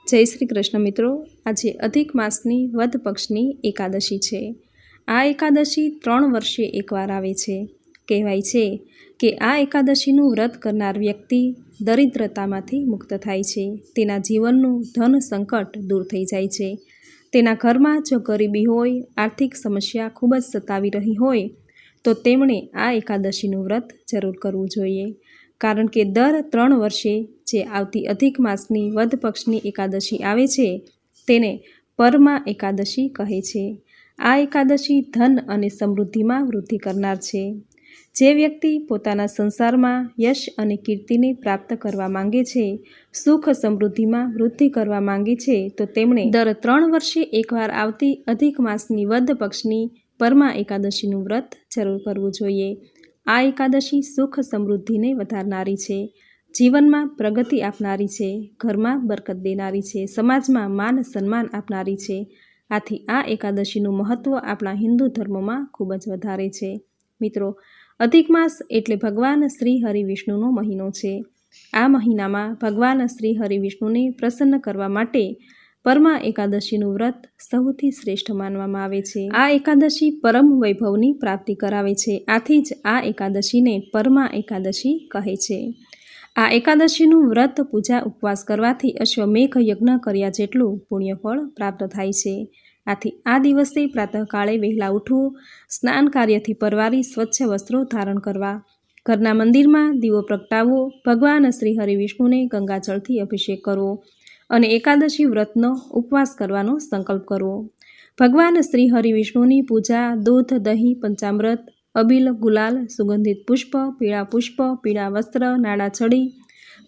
જય શ્રી કૃષ્ણ મિત્રો, આજે અધિક માસની વદ પક્ષની એકાદશી છે। આ એકાદશી 3 વર્ષે એકવાર આવે છે। કહેવાય છે કે આ એકાદશીનું વ્રત કરનાર વ્યક્તિ દરિદ્રતામાંથી મુક્ત થાય છે, તેના જીવનનું ધન સંકટ દૂર થઈ જાય છે। તેના ઘરમાં જો ગરીબી હોય, આર્થિક સમસ્યા ખૂબ જ સતાવી રહી હોય તો તેમણે આ એકાદશીનું વ્રત જરૂર કરવું જોઈએ, કારણ કે દર 3 વર્ષે જે આવતી અધિક માસની વદ પક્ષની એકાદશી આવે છે તેને પરમાં એકાદશી કહે છે। આ એકાદશી ધન અને સમૃદ્ધિમાં વૃદ્ધિ કરનાર છે। જે વ્યક્તિ પોતાના સંસારમાં યશ અને કીર્તિને પ્રાપ્ત કરવા માંગે છે, સુખ સમૃદ્ધિમાં વૃદ્ધિ કરવા માંગે છે, તો તેમણે દર 3 વર્ષે એકવાર આવતી અધિક માસની વદ પક્ષની પરમાં એકાદશીનું વ્રત જરૂર કરવું જોઈએ। આ એકાદશી સુખ સમૃદ્ધિને વધારનારી છે, જીવનમાં પ્રગતિ આપનારી છે, ઘરમાં બરકત દેનારી છે, સમાજમાં માન સન્માન આપનારી છે। આથી આ એકાદશીનું મહત્ત્વ આપણા હિન્દુ ધર્મમાં ખૂબ જ વધારે છે। મિત્રો, અધિક માસ એટલે ભગવાન શ્રી હરિ વિષ્ણુનો મહિનો છે। આ મહિનામાં ભગવાન શ્રી હરિ વિષ્ણુને પ્રસન્ન કરવા માટે પરમાં એકાદશીનું વ્રત સૌથી શ્રેષ્ઠ માનવામાં આવે છે। આ એકાદશી પરમ વૈભવની પ્રાપ્તિ કરાવે છે, આથી જ આ એકાદશીને પરમાં એકાદશી કહે છે। આ એકાદશીનું વ્રત પૂજા ઉપવાસ કરવાથી અશ્વમેઘ યજ્ઞ કર્યા જેટલું પુણ્યફળ પ્રાપ્ત થાય છે। આથી આ દિવસે પ્રાતઃકાળે વહેલા ઉઠવું, સ્નાન કાર્યથી પરવારી સ્વચ્છ વસ્ત્રો ધારણ કરવા, ઘરના મંદિરમાં દીવો પ્રગટાવવો, ભગવાન શ્રી હરિ વિષ્ણુને ગંગાજળથી અભિષેક કરવો અને એકાદશી વ્રતનો ઉપવાસ કરવાનો સંકલ્પ કરવો। ભગવાન શ્રી હરિ વિષ્ણુની પૂજા દૂધ, દહીં, પંચામૃત, અબીલ, ગુલાલ, સુગંધિત પુષ્પ, પીળા વસ્ત્ર, નાળા છડી,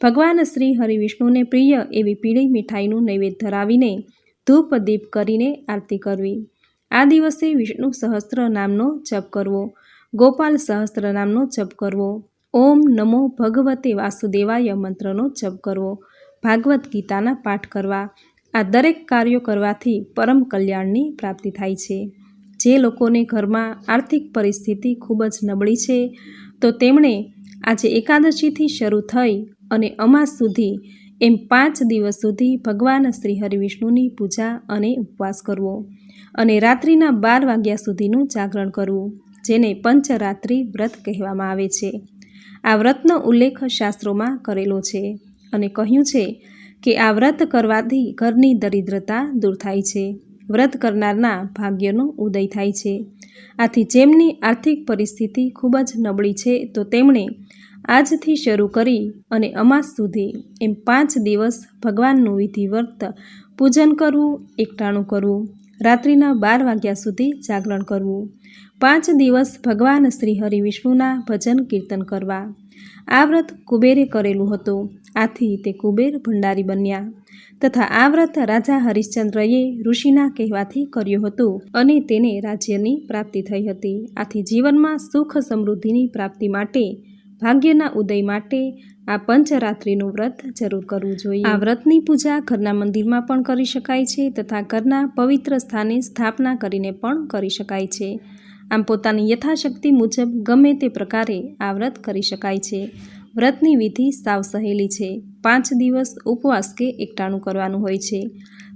ભગવાન શ્રી હરિ વિષ્ણુને પ્રિય એવી પીળી મીઠાઈનું નૈવેદ્ય ધરાવીને ધૂપ દીપ કરીને આરતી કરવી। આ દિવસે વિષ્ણુ સહસ્ત્ર નામનો જપ કરવો, ગોપાલ સહસ્ત્ર નામનો જપ કરવો, ઓમ નમો ભગવતે વાસુદેવાય મંત્રનો જપ કરવો, ભાગવત ગીતાના પાઠ કરવા। આ દરેક કાર્યો કરવાથી પરમ કલ્યાણની પ્રાપ્તિ થાય છે। જે લોકોને ઘરમાં આર્થિક પરિસ્થિતિ ખૂબ જ નબળી છે તો તેમણે આજે એકાદશીથી શરૂ થઈ અને અમાસ સુધી એમ 5 દિવસ સુધી ભગવાન શ્રી હરિ વિષ્ણુની પૂજા અને ઉપવાસ કરવો અને રાત્રિના 12 વાગ્યા સુધીનું જાગરણ કરવું, જેને પંચરાત્રિ વ્રત કહેવામાં આવે છે। આ વ્રતનો ઉલ્લેખ શાસ્ત્રોમાં કરેલો છે અને કહ્યું છે કે આ વ્રત કરવાથી ઘરની દરિદ્રતા દૂર થાય છે, વ્રત કરનારના ભાગ્યનો ઉદય થાય છે। આથી જેમની આર્થિક પરિસ્થિતિ ખૂબ જ નબળી છે તો તેમણે આજથી શરૂ કરી અને અમાસ સુધી એમ 5 દિવસ ભગવાનનું વિધિવત પૂજન કરવું, એકટાણું કરવું, રાત્રિના 12 વાગ્યા સુધી જાગરણ કરવું, 5 દિવસ ભગવાન શ્રી હરિ વિષ્ણુના ભજન કીર્તન કરવા। આ વ્રત કુબેરે કરેલું હતું, આથી તે કુબેર ભંડારી બન્યા તથા આ વ્રત રાજા હરિશ્ચંદ્રએ ઋષિના કહેવાથી કર્યું હતું અને તેને રાજ્યની પ્રાપ્તિ થઈ હતી। આથી જીવનમાં સુખ સમૃદ્ધિની પ્રાપ્તિ માટે, ભાગ્યના ઉદય માટે આ પંચરાત્રિનું વ્રત જરૂર કરવું જોઈએ। આ વ્રતની પૂજા ઘરના મંદિરમાં પણ કરી શકાય છે તથા ઘરના પવિત્ર સ્થાને સ્થાપના કરીને પણ કરી શકાય છે। આમ પોતાની યથાશક્તિ મુજબ ગમે તે પ્રકારે આ વ્રત કરી શકાય છે। વ્રતની વિધિ સાવ સહેલી છે। 5 દિવસ ઉપવાસ કે એકટાણું કરવાનું હોય છે।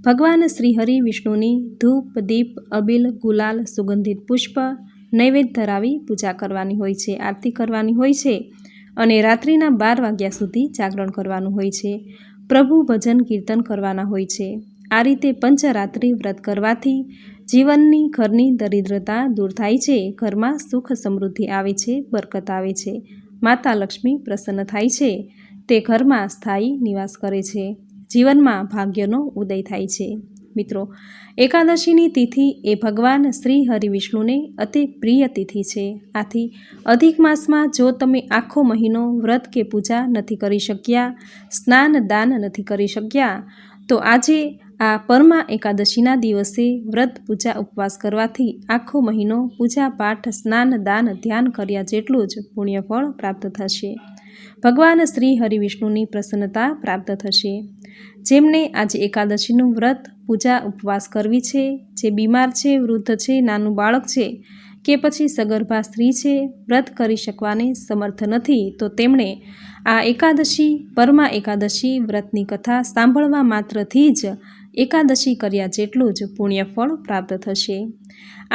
ભગવાન શ્રી હરિ વિષ્ણુની ધૂપ, દીપ, અબીલ, ગુલાલ, સુગંધિત પુષ્પ, નૈવેદ્ય ધરાવી પૂજા કરવાની હોય છે, આરતી કરવાની હોય છે અને રાત્રિના 12 વાગ્યા સુધી જાગરણ કરવાનું હોય છે। પ્રભુ ભજન કીર્તન કરવાના હોય છે। આ રીતે પંચરાત્રિ વ્રત કરવાથી જીવનની ઘરની દરિદ્રતા દૂર થાય છે, ઘરમાં સુખ સમૃદ્ધિ આવે છે, બરકત આવે છે, માતા લક્ષ્મી પ્રસન્ન થાય છે, તે ઘરમાં સ્થાયી નિવાસ કરે છે, જીવનમાં ભાગ્યનો ઉદય થાય છે। મિત્રો, એકાદશીની તિથિ એ ભગવાન શ્રી હરિ વિષ્ણુને અતિ પ્રિય તિથિ છે। આથી અધિક માસમાં જો તમે આખો મહિનો વ્રત કે પૂજા નથી કરી શક્યા, સ્નાન દાન નથી કરી શક્યા, તો આજે આ પરમાં એકાદશીના દિવસે વ્રત પૂજા ઉપવાસ કરવાથી આખો મહિનો પૂજા પાઠ, સ્નાન દાન, ધ્યાન કર્યા જેટલું જ પુણ્યફળ પ્રાપ્ત થશે। ભગવાન શ્રી હરિ વિષ્ણુની પ્રસન્નતા પ્રાપ્ત થશે। જેમને આજે એકાદશીનું વ્રત પૂજા ઉપવાસ કરવી છે, જે બીમાર છે, વૃદ્ધ છે, નાનું બાળક છે કે પછી સગર્ભા સ્ત્રી છે, વ્રત કરી શકવાને સમર્થ નથી, તો તેમણે આ એકાદશી પરમા એકાદશી વ્રતની કથા સાંભળવા માત્રથી જ એકાદશી કર્યા જેટલું જ પુણ્યફળ પ્રાપ્ત થશે.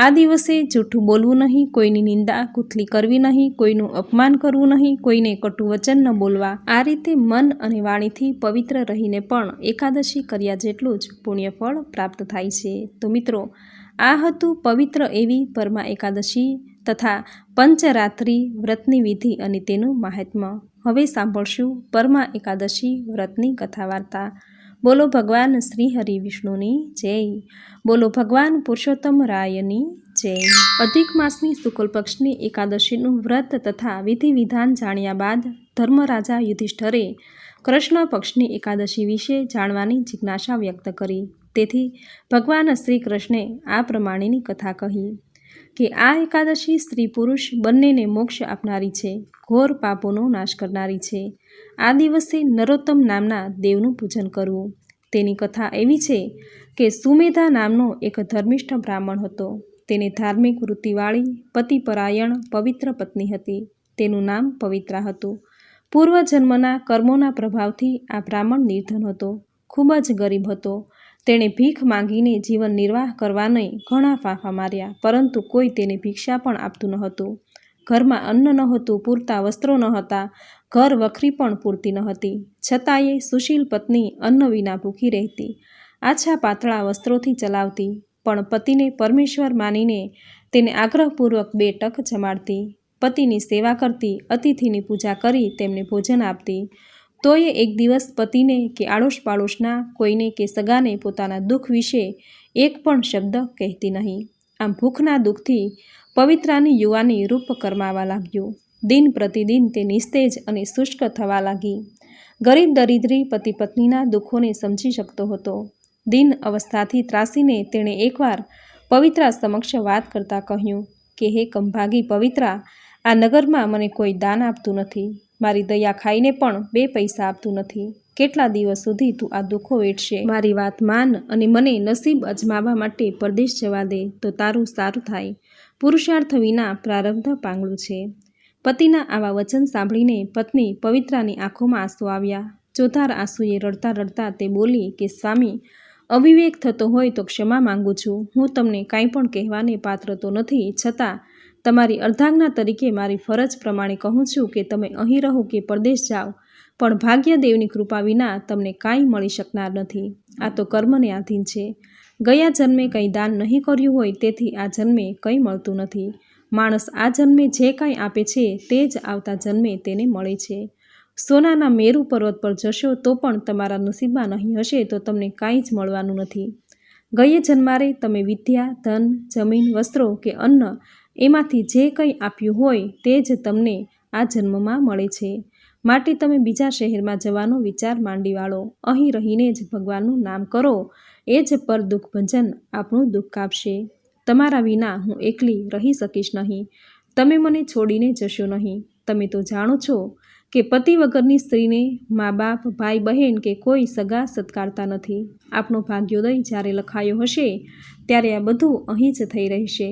આ દિવસે જૂઠું બોલવું નહીં, કોઈની નિંદા કુથલી કરવી નહીં, કોઈનું અપમાન કરવું નહીં, કોઈને કટુ વચન ન બોલવા. આ રીતે મન અને વાણીથી પવિત્ર રહીને પણ એકાદશી કર્યા જેટલું જ પુણ્યફળ પ્રાપ્ત થાય છે. તો મિત્રો, આ હતું પવિત્ર એવી પરમા એકાદશી તથા પંચરાત્રિ વ્રતની વિધિ અને તેનું મહાત્મ્ય. હવે સાંભળશું પરમા એકાદશી વ્રતની કથા વાર્તા. બોલો ભગવાન શ્રી હરિ વિષ્ણુની જય. બોલો ભગવાન પુરુષોત્તમ રાયની જય. અધિક માસની શુક્લ પક્ષની એકાદશીનું વ્રત તથા વિધિ વિધાન જાણ્યા બાદ ધર્મરાજા યુધિષ્ઠરે કૃષ્ણ પક્ષની એકાદશી વિશે જાણવાની જિજ્ઞાસા વ્યક્ત કરી. તેથી ભગવાન શ્રી કૃષ્ણે આ પ્રમાણેની કથા કહી કે આ એકાદશી સ્ત્રી પુરુષ બંનેને મોક્ષ આપનારી છે, ઘોર પાપોનો નાશ કરનારી છે. આ દિવસે નરોત્તમ નામના દેવનું પૂજન કરવું. તેની કથા એવી છે કે સુમેધા નામનો એક ધર્મિષ્ઠ બ્રાહ્મણ હતો. તેને ધાર્મિક વૃત્તિવાળી પતિપરાયણ પવિત્ર પત્ની હતી. તેનું નામ પવિત્રા હતું. પૂર્વજન્મના કર્મોના પ્રભાવથી આ બ્રાહ્મણ નિર્ધન હતો, ખૂબ જ ગરીબ હતો. તેણે ભીખ માંગીને જીવન નિર્વાહ કરવાને ઘણા ફાંફા માર્યા, પરંતુ કોઈ તેને ભિક્ષા પણ આપતું ન હતું. ઘરમાં અન્ન ન હતું, પૂરતા વસ્ત્રો ન હતા, ઘર વખરી પણ પૂરતી ન હતી. છતાંય સુશીલ પત્ની અન્ન વિના ભૂખી રહેતી, આછા પાતળા વસ્ત્રોથી ચલાવતી, પણ પતિને પરમેશ્વર માનીને તેને આગ્રહપૂર્વક 2 ટક જમાડતી. પતિની સેવા કરતી, અતિથિની પૂજા કરી તેમને ભોજન આપતી. તોય એક દિવસ પતિને કે આડોશ પાડોશના કોઈને કે સગાને પોતાના દુઃખ વિશે એક પણ શબ્દ કહેતી નહીં. આમ ભૂખના દુઃખથી પવિત્રાની યુવાની રૂપ કરમાવા લાગ્યું. દિન પ્રતિદિન તે નિસ્તેજ અને શુષ્ક થવા લાગી. ગરીબ દરિદ્રી પતિ પત્નીના દુઃખોને સમજી શકતો હતો. દિન અવસ્થાથી ત્રાસીને તેણે એકવાર પવિત્રા સમક્ષ વાત કરતાં કહ્યું કે હે કંભાગી પવિત્રા, આ નગરમાં મને કોઈ દાન આપતું નથી. મારી દયા ખાઈને પણ 2 પૈસા આપતું નથી. કેટલા દિવસ સુધી તું આ દુઃખો વેઠશે? મારી વાત માન અને મને નસીબ અજમાવવા માટે પરદેશ જવા દે તો તારું સારું થાય. પુરુષાર્થ વિના પ્રારબ્ધ પાંગળું છે. પતિના આવા વચન સાંભળીને પત્ની પવિત્રાની આંખોમાં આંસુ આવ્યા. ચોધાર આંસુએ રડતા રડતા તે બોલી કે સ્વામી, અવિવેક થતો હોય તો ક્ષમા માંગુ છું. હું તમને કાંઈ પણ કહેવાને પાત્ર તો નથી, છતાં તમારી અર્ધાંગના તરીકે મારી ફરજ પ્રમાણે કહું છું કે તમે અહીં રહો કે પરદેશ જાઓ, પણ ભાગ્યદેવની કૃપા વિના તમને કાંઈ મળી શકનાર નથી. આ તો કર્મને આધીન છે. ગયા જન્મે કંઈ દાન નહીં કર્યું હોય, તેથી આ જન્મે કંઈ મળતું નથી. માણસ આ જન્મે જે કાંઈ આપે છે તે જ આવતા જન્મે તેને મળે છે. સોનાના મેરુ પર્વત પર જશો તો પણ તમારા નસીબમાં નહીં હશે તો તમને કાંઈ જ મળવાનું નથી. ગયે જન્મારે તમે વિદ્યા, ધન, જમીન, વસ્ત્રો કે અન્ન એમાંથી જે કંઈ આપ્યું હોય તે જ તમને આ જન્મમાં મળે છે. માટે તમે બીજા શહેરમાં જવાનો વિચાર માંડી વાળો. અહીં રહીને જ ભગવાનનું નામ કરો, એ જ પર દુઃખભંજન આપણું દુઃખ કાપશે. તમારા વિના હું એકલી રહી શકીશ નહીં. તમે મને છોડીને જશો નહીં. તમે તો જાણો છો કે પતિ વગરની સ્ત્રીને મા બાપ, ભાઈ બહેન કે કોઈ સગા સત્કારતા નથી. આપણો ભાગ્યોદય જ્યારે લખાયો હશે ત્યારે આ બધું અહીં જ થઈ રહેશે.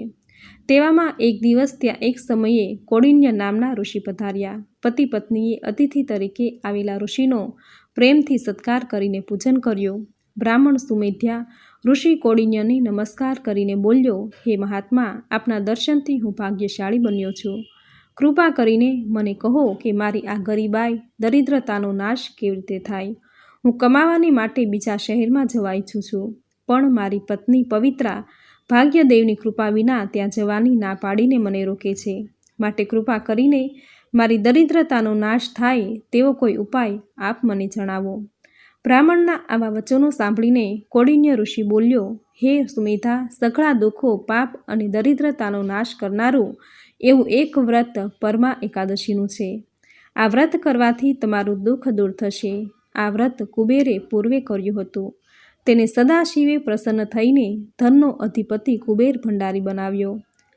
તેવામાં એક દિવસ ત્યાં એક સમયે કૌંડિન્ય નામના ઋષિ પધાર્યા. પતિ પત્નીએ અતિથિ તરીકે આવેલા ઋષિનો પ્રેમથી સત્કાર કરીને પૂજન કર્યું. બ્રાહ્મણ સુમેધ્યા ઋષિ કૌંડિન્યને નમસ્કાર કરીને બોલ્યો, હે મહાત્મા, આપના દર્શનથી હું ભાગ્યશાળી બન્યો છું. કૃપા કરીને મને કહો કે મારી આ ગરીબાઈ, દરિદ્રતાનો નાશ કેવી રીતે થાય? હું કમાવાની માટે બીજા શહેરમાં જવા ઈચ્છું છું, પણ મારી પત્ની પવિત્રા ભાગ્યદેવની કૃપા વિના ત્યાં જવાની ના પાડીને મને રોકે છે. માટે કૃપા કરીને મારી દરિદ્રતાનો નાશ થાય તેવો કોઈ ઉપાય આપ મને જણાવો. બ્રાહ્મણના આવા વચનો સાંભળીને કૌંડિન્ય ઋષિ બોલ્યો, હે સુમેધા, સઘળા દુઃખો, પાપ અને દરિદ્રતાનો નાશ કરનારું એવું એક વ્રત પરમા એકાદશીનું છે. આ વ્રત કરવાથી તમારું દુઃખ દૂર થશે. આ વ્રત કુબેરે પૂર્વે કર્યું હતું. તેને સદાશિવે પ્રસન્ન થઈને ધનનો અધિપતિ કુબેર ભંડારી બનાવ્યો.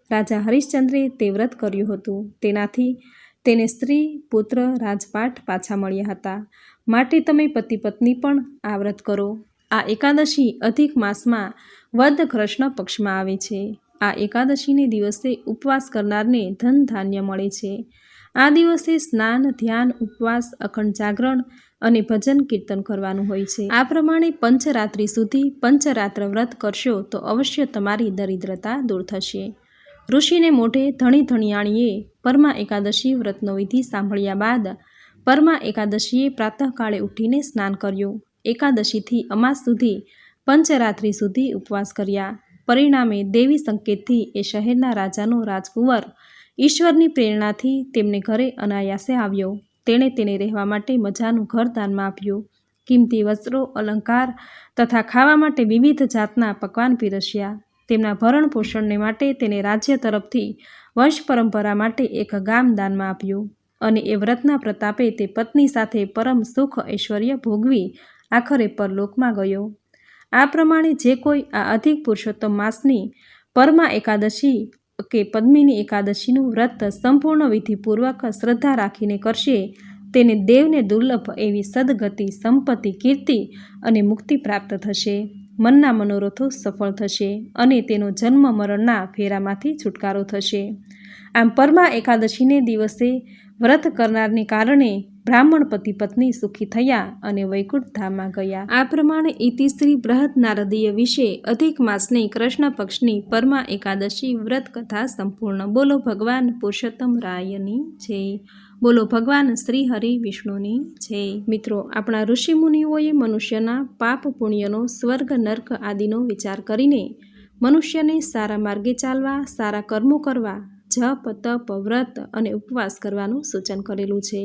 રાજા હરિશ્ચંદ્રે તે વ્રત કર્યું હતું. તેનાથી તેને સ્ત્રી, પુત્ર, રાજપાટ પાછા મળ્યા હતા. માટે તમે પતિ પત્ની પણ આ વ્રત કરો. આ એકાદશી અધિક માસમાં વદ કૃષ્ણ પક્ષમાં આવે છે. આ એકાદશીને દિવસે ઉપવાસ કરનારને ધન ધાન્ય મળે છે. આ દિવસે સ્નાન, ધ્યાન, ઉપવાસ, અખંડ જાગરણ અને ભજન કીર્તન કરવાનું હોય છે. આ પ્રમાણે પંચરાત્રિ સુધી પંચરાત્ર વ્રત કરશો તો અવશ્ય તમારી દરિદ્રતા દૂર થશે. ઋષિને મોઢે ધણી ધણિયાણીએ પરમા એકાદશી વ્રતનો વિધિ સાંભળ્યા બાદ પરમા એકાદશીએ પ્રાતઃકાળે ઉઠીને સ્નાન કર્યું. એકાદશીથી અમાસ સુધી પંચરાત્રિ સુધી ઉપવાસ કર્યા. પરિણામે દેવી સંકેતથી એ શહેરના રાજાનો રાજકુંવર ઈશ્વરની પ્રેરણાથી તેમને ઘરે અનાયાસે આવ્યો. તેણે તેને રહેવા માટે મજાનું ઘર દાનમાં આપ્યું. કિંમતી વસ્ત્રો, અલંકાર તથા ખાવા માટે વિવિધ જાતના પકવાન પીરસ્યા. તેમના ભરણ પોષણને માટે તેને રાજ્ય તરફથી વંશ પરંપરા માટે એક ગામ દાનમાં આપ્યું અને એ વ્રતના પ્રતાપે તે પત્ની સાથે પરમ સુખ ઐશ્વર્ય ભોગવી આખરે પરલોકમાં ગયો. આ પ્રમાણે જે કોઈ આ અધિક પુરુષોત્તમ માસની પરમા એકાદશી કે પદ્મિની એકાદશીનું વ્રત સંપૂર્ણ વિધિપૂર્વક શ્રદ્ધા રાખીને કરશે તેને દેવને દુર્લભ એવી સદગતિ, સંપત્તિ, કીર્તિ અને મુક્તિ પ્રાપ્ત થશે. મનના મનોરથો સફળ થશે અને તેનો જન્મ મરણના ફેરામાંથી છુટકારો થશે. આમ પરમા એકાદશીને દિવસે વ્રત કરનારને કારણે બ્રાહ્મણ પતિ પત્ની સુખી થયા અને વૈકુંઠ ધામમાં ગયા. આ પ્રમાણે ઇતિશ્રી બૃહદ નારદીય વિશે અધિક માસની કૃષ્ણ પક્ષની પરમા એકાદશી વ્રત કથા સંપૂર્ણ. બોલો ભગવાન પુરુષોત્તમ રાયની જય. બોલો ભગવાન શ્રી હરિ વિષ્ણુની જય. મિત્રો, આપણા ઋષિમુનિઓએ મનુષ્યના પાપ પુણ્યનો, સ્વર્ગ નર્ક આદિનો વિચાર કરીને મનુષ્યને સારા માર્ગે ચાલવા, સારા કર્મો કરવા, જપ, તપ, વ્રત અને ઉપવાસ કરવાનું સૂચન કરેલું છે.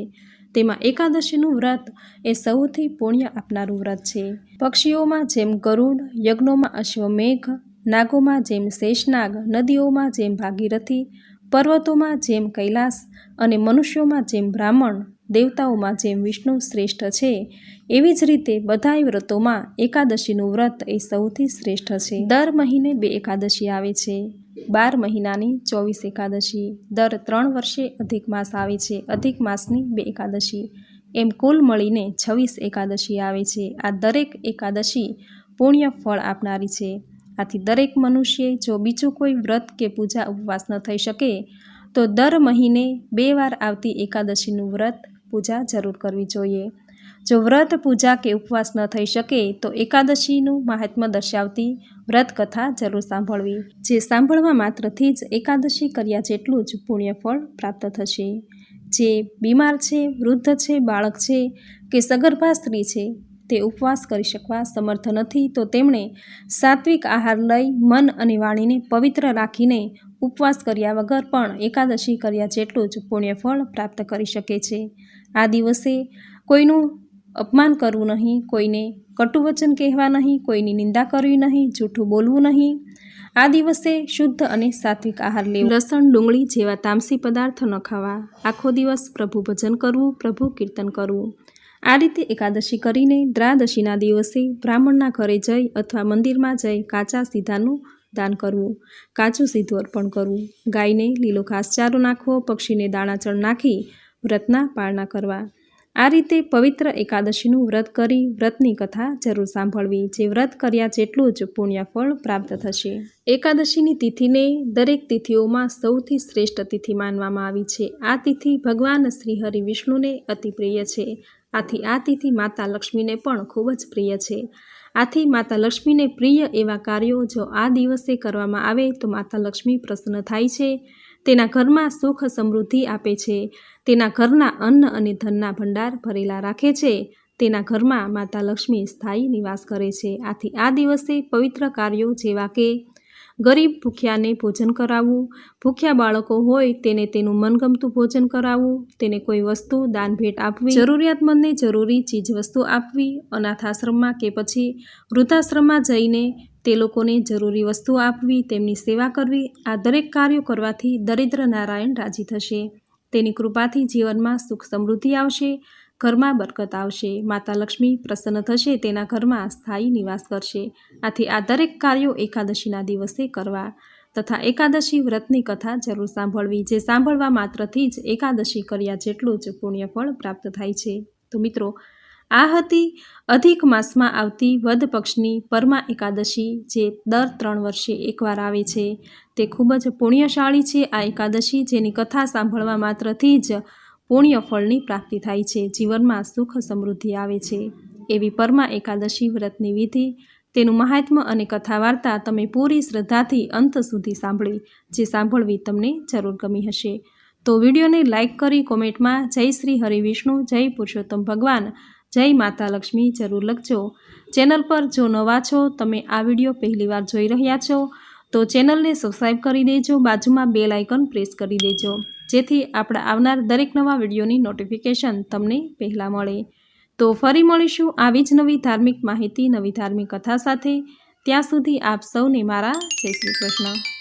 તેમાં એકાદશીનું વ્રત એ સૌથી પુણ્ય આપનારું વ્રત છે. પક્ષીઓમાં જેમ ગરુડ, યજ્ઞોમાં અશ્વમેઘ, નાગોમાં જેમ શેષનાગ, નદીઓમાં જેમ ભાગીરથી, પર્વતોમાં જેમ કૈલાસ અને મનુષ્યોમાં જેમ બ્રાહ્મણ, દેવતાઓમાં જેમ વિષ્ણુ શ્રેષ્ઠ છે, એવી જ રીતે બધાય વ્રતોમાં એકાદશીનું વ્રત એ સૌથી શ્રેષ્ઠ છે. દર મહિને 2 એકાદશી આવે છે. 12 મહિનાની 24 એકાદશી. દર 3 વર્ષે અધિક માસ આવે છે. અધિક માસની 2 એકાદશી. એમ કુલ મળીને 26 એકાદશી આવે છે. આ દરેક એકાદશી પુણ્ય ફળ આપનારી છે. આથી દરેક મનુષ્યે જો બીજું કોઈ વ્રત કે પૂજા ઉપવાસ ન થઈ શકે તો દર મહિને 2 વાર આવતી એકાદશીનું વ્રત પૂજા જરૂર કરવી જોઈએ. જો વ્રત પૂજા કે ઉપવાસ ન થઈ શકે તો એકાદશીનું મહાત્મ્ય દર્શાવતી વ્રત કથા જરૂર સાંભળવી. જે સાંભળવા માત્રથી જ એકાદશી કર્યા જેટલું જ પુણ્યફળ પ્રાપ્ત થશે. જે બીમાર છે, વૃદ્ધ છે, બાળક છે કે સગર્ભા સ્ત્રી છે તે ઉપવાસ કરી શકવા સમર્થ નથી તો તેમણે સાત્વિક આહાર લઈ મન અને વાણીને પવિત્ર રાખીને ઉપવાસ કર્યા વગર પણ એકાદશી કર્યા જેટલું જ પુણ્યફળ પ્રાપ્ત કરી શકે છે. આ દિવસે કોઈનું અપમાન કરવું નહીં, કોઈને કટુવચન કહેવા નહીં, કોઈની નિંદા કરવી નહીં, જૂઠું બોલવું નહીં. આ દિવસે શુદ્ધ અને સાત્વિક આહાર લેવો. લસણ, ડુંગળી જેવા તામસી પદાર્થ ન ખાવા. આખો દિવસ પ્રભુ ભજન કરવું, પ્રભુ કીર્તન કરવું. આ રીતે એકાદશી કરીને દ્રાદશીના દિવસે બ્રાહ્મણના ઘરે જઈ અથવા મંદિરમાં જઈ કાચા સીધાનું દાન કરવું, કાચું સીધું અર્પણ કરવું. ગાયને લીલો ઘાસચારો નાખવો, પક્ષીને દાણાચણ નાખી વ્રતના પાળના કરવા. આ રીતે પવિત્ર એકાદશીનું વ્રત કરી વ્રતની કથા જરૂર સાંભળવી. જે વ્રત કર્યા જેટલું જ પુણ્યફળ પ્રાપ્ત થશે. એકાદશીની તિથિને દરેક તિથિઓમાં સૌથી શ્રેષ્ઠ તિથિ માનવામાં આવી છે. આ તિથિ ભગવાન શ્રી હરિ વિષ્ણુને અતિ પ્રિય છે. આથી આ તિથિ માતા લક્ષ્મીને પણ ખૂબ જ પ્રિય છે. આથી માતા લક્ષ્મીને પ્રિય એવા કાર્યો જો આ દિવસે કરવામાં આવે તો માતા લક્ષ્મી પ્રસન્ન થાય છે. તેના ઘરમાં સુખ સમૃદ્ધિ આપે છે. તેના ઘરના અન્ન અને ધનના ભંડાર ભરેલા રાખે છે. તેના ઘરમાં માતા લક્ષ્મી સ્થાયી નિવાસ કરે છે. આથી આ દિવસે પવિત્ર કાર્યો જેવા કે ગરીબ ભૂખ્યાને ભોજન કરાવવું, ભૂખ્યા બાળકો હોય તેને તેનું મનગમતું ભોજન કરાવવું, તેને કોઈ વસ્તુ દાન ભેટ આપવી, જરૂરિયાતમંદને જરૂરી ચીજ વસ્તુ આપવી, અનાથાશ્રમમાં કે પછી વૃદ્ધાશ્રમમાં જઈને તે લોકોને જરૂરી વસ્તુ આપવી, તેમની સેવા કરવી. આ દરેક કાર્યો કરવાથી દરિદ્ર નારાયણ રાજી થશે. તેની કૃપાથી જીવનમાં સુખ સમૃદ્ધિ આવશે, ઘરમાં બરકત આવશે. માતા લક્ષ્મી પ્રસન્ન થશે, તેના ઘરમાં સ્થાયી નિવાસ કરશે. આથી આ દરેક કાર્યો એકાદશીના દિવસે કરવા તથા એકાદશી વ્રતની કથા જરૂર સાંભળવી. જે સાંભળવા માત્રથી જ એકાદશી કર્યા જેટલું જ પુણ્યફળ પ્રાપ્ત થાય છે. તો મિત્રો, આ હતી અધિક માસમાં આવતી વદ પક્ષની પરમા એકાદશી, જે દર 3 વર્ષે એકવાર આવે છે. તે ખૂબ જ પુણ્યશાળી છે આ એકાદશી, જેની કથા સાંભળવા માત્રથી જ પુણ્ય ફળની પ્રાપ્તિ થાય છે, જીવનમાં સુખ સમૃદ્ધિ આવે છે. એવી પરમા એકાદશી વ્રતની વિધિ, તેનું મહાત્મ્ય અને કથા વાર્તા તમે પૂરી શ્રદ્ધાથી અંત સુધી સાંભળી, જે સાંભળવી તમને જરૂર ગમી હશે. તો વિડીયોને લાઇક કરી કોમેન્ટમાં જય શ્રી હરિવિષ્ણુ, જય પુરુષોત્તમ ભગવાન, જય માતા લક્ષ્મી જરૂર લખજો. ચેનલ પર જો નવા છો, તમે આ વિડીયો પહેલીવાર જોઈ રહ્યા છો, તો ચેનલને સબસ્ક્રાઈબ કરી દેજો, બાજુમાં બેલ આઇકન પ્રેસ કરી દેજો, જેથી આપણા આવનાર દરેક નવા વિડીયોની નોટિફિકેશન તમને પહેલાં મળે. તો ફરી મળીશું આવી જ નવી ધાર્મિક માહિતી, નવી ધાર્મિક કથા સાથે. ત્યાં સુધી આપ સૌને મારા જય શ્રી કૃષ્ણ.